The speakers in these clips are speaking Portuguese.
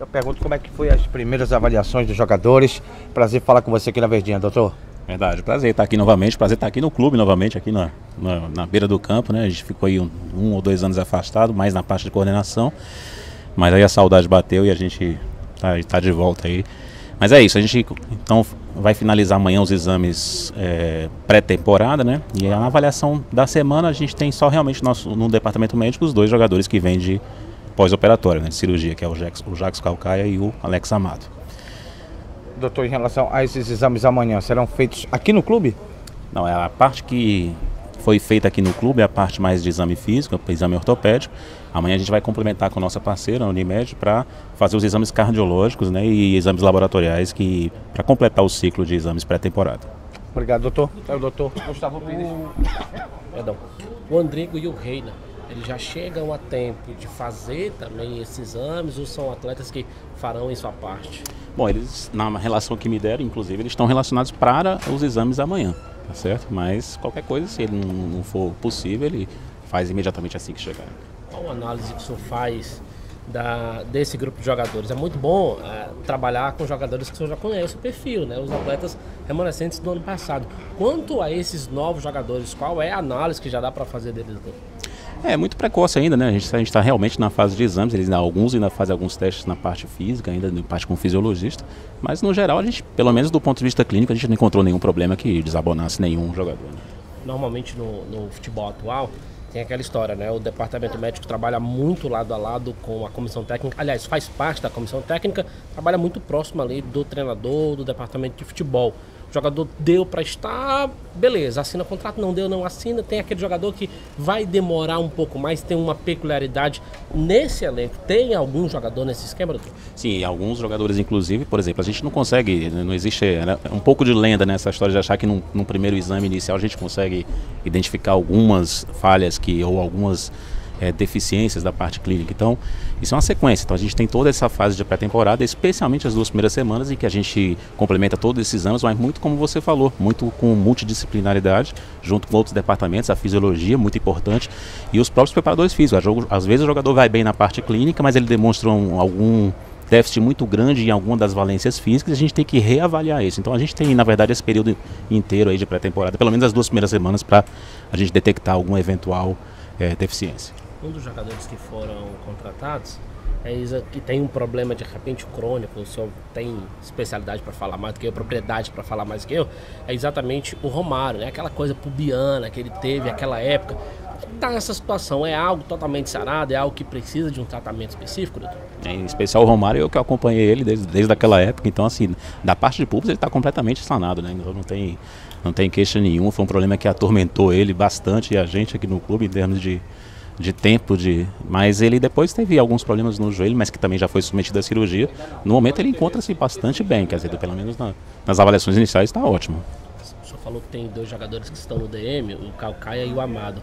Eu pergunto como é que foi as primeiras avaliações dos jogadores. Prazer falar com você aqui na Verdinha, doutor. Verdade, prazer estar aqui novamente, prazer estar aqui no clube novamente, aqui na beira do campo, né? A gente ficou aí um ou dois anos afastado, mais na parte de coordenação, mas aí a saudade bateu e a gente tá de volta aí. Mas é isso, a gente então vai finalizar amanhã os exames pré-temporada, né? E na avaliação da semana a gente tem só realmente no departamento médico os dois jogadores que vêm de pós-operatório, né, de cirurgia, que é o Jackson Calcaia e o Alex Amado. Doutor, em relação a esses exames amanhã, serão feitos aqui no clube? Não, a parte que foi feita aqui no clube é a parte mais de exame físico, exame ortopédico. Amanhã a gente vai complementar com a nossa parceira, a Unimed, para fazer os exames cardiológicos, né, e exames laboratoriais para completar o ciclo de exames pré-temporada. Obrigado, doutor. É o doutor Gustavo Pires. Perdão. O Andrigo e o Reina, eles já chegam a tempo de fazer também esses exames ou são atletas que farão em sua parte? Bom, eles, na relação que me deram, inclusive, eles estão relacionados para os exames amanhã, tá certo? Mas qualquer coisa, se ele não for possível, ele faz imediatamente assim que chegar. Qual a análise que o senhor faz desse grupo de jogadores? É muito bom trabalhar com jogadores que o senhor já conhece o perfil, né? Os atletas remanescentes do ano passado. Quanto a esses novos jogadores, qual é a análise que já dá para fazer deles? É muito precoce ainda, né? A gente está realmente na fase de exames, alguns ainda fazem alguns testes na parte física, ainda na parte com fisiologista, mas no geral a gente, pelo menos do ponto de vista clínico, a gente não encontrou nenhum problema que desabonasse nenhum jogador, né? Normalmente no futebol atual tem aquela história, né? O departamento médico trabalha muito lado a lado com a comissão técnica, aliás, faz parte da comissão técnica, trabalha muito próximo ali do treinador, do departamento de futebol. O jogador deu para estar, beleza, assina contrato, não deu, não assina. Tem aquele jogador que vai demorar um pouco mais, tem uma peculiaridade nesse elenco. Tem algum jogador nesse esquema, doutor? Sim, alguns jogadores, inclusive, por exemplo, a gente não consegue, não existe um pouco de lenda nessa história de achar que num primeiro exame inicial a gente consegue identificar algumas falhas ou algumas deficiências da parte clínica. Então, isso é uma sequência. Então, a gente tem toda essa fase de pré-temporada, especialmente as 2 primeiras semanas, em que a gente complementa todos esses anos, mas muito como você falou, muito com multidisciplinaridade, junto com outros departamentos, a fisiologia, muito importante, e os próprios preparadores físicos. Às vezes o jogador vai bem na parte clínica, mas ele demonstra algum déficit muito grande em alguma das valências físicas, a gente tem que reavaliar isso. Então, a gente tem, na verdade, esse período inteiro aí de pré-temporada, pelo menos as 2 primeiras semanas, para a gente detectar alguma eventual deficiência. Um dos jogadores que foram contratados que tem um problema de repente crônico, o senhor tem especialidade para falar mais do que eu, propriedade para falar mais do que eu, é exatamente o Romário, né? Aquela coisa pubiana que ele teve naquela época. Está nessa situação, é algo totalmente sarado, é algo que precisa de um tratamento específico, doutor? Em especial o Romário, eu que acompanhei ele desde aquela época, então assim, da parte de público ele está completamente sanado, né? Então não tem queixa nenhuma, foi um problema que atormentou ele bastante e a gente aqui no clube em termos de tempo, mas ele depois teve alguns problemas no joelho, mas que também já foi submetido à cirurgia. No momento ele encontra-se bastante bem, quer dizer, pelo menos nas avaliações iniciais está ótimo. O senhor falou que tem 2 jogadores que estão no DM, o Calcaia e o Amado.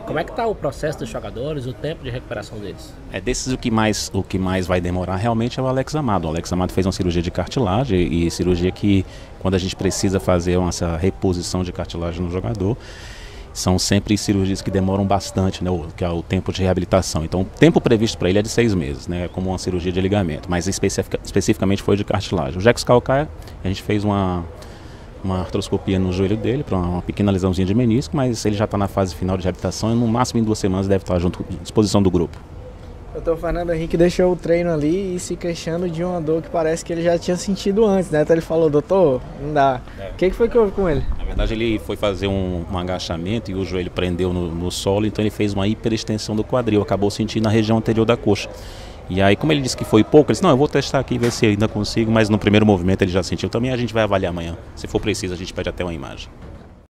Como é que está o processo dos jogadores, o tempo de recuperação deles? Desses o que mais vai demorar realmente é o Alex Amado. O Alex Amado fez uma cirurgia de cartilagem e cirurgia que, quando a gente precisa fazer essa reposição de cartilagem no jogador, são sempre cirurgias que demoram bastante, né, que é o tempo de reabilitação. Então, o tempo previsto para ele é de 6 meses, né, como uma cirurgia de ligamento, mas especificamente foi de cartilagem. O Jackson Calcaia, a gente fez uma artroscopia no joelho dele, para uma pequena lesãozinha de menisco, mas ele já está na fase final de reabilitação e no máximo em 2 semanas deve estar à disposição do grupo. O doutor Fernando Henrique deixou o treino ali e se queixando de uma dor que parece que ele já tinha sentido antes, né? Então ele falou, doutor, não dá. O que foi que houve com ele? Na verdade ele foi fazer um agachamento e o joelho prendeu no solo, então ele fez uma hiperextensão do quadril, acabou sentindo na região anterior da coxa. E aí, como ele disse que foi pouco, ele disse, não, eu vou testar aqui e ver se ainda consigo, mas no primeiro movimento ele já sentiu. Também a gente vai avaliar amanhã. Se for preciso, a gente pede até uma imagem.